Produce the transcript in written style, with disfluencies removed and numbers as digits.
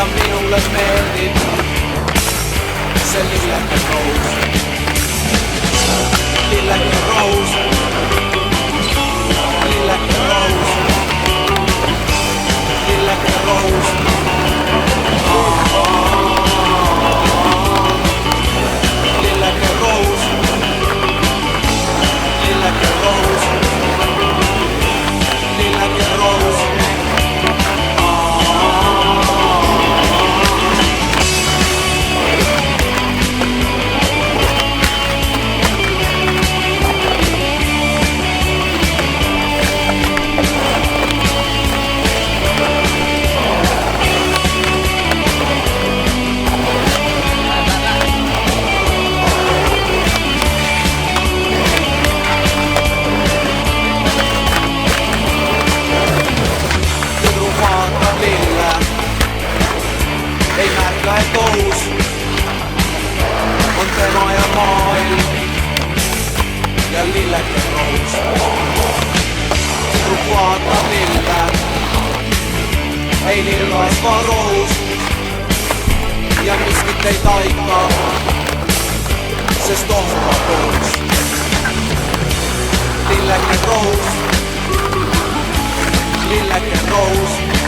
ja minule meeldib see lilleke roos. Lilleke roos, lilleke roos, lilleke roos. Lilleke roos, lilleke roos, lilleke roos. Ei märka, et ohus on tema ja maailm ja lilleke roos. Tüdruk vaatab lille, ei lillas va rohus ja miskit ei taika, sest oht on koos. Lilleke roos, lilleke roos.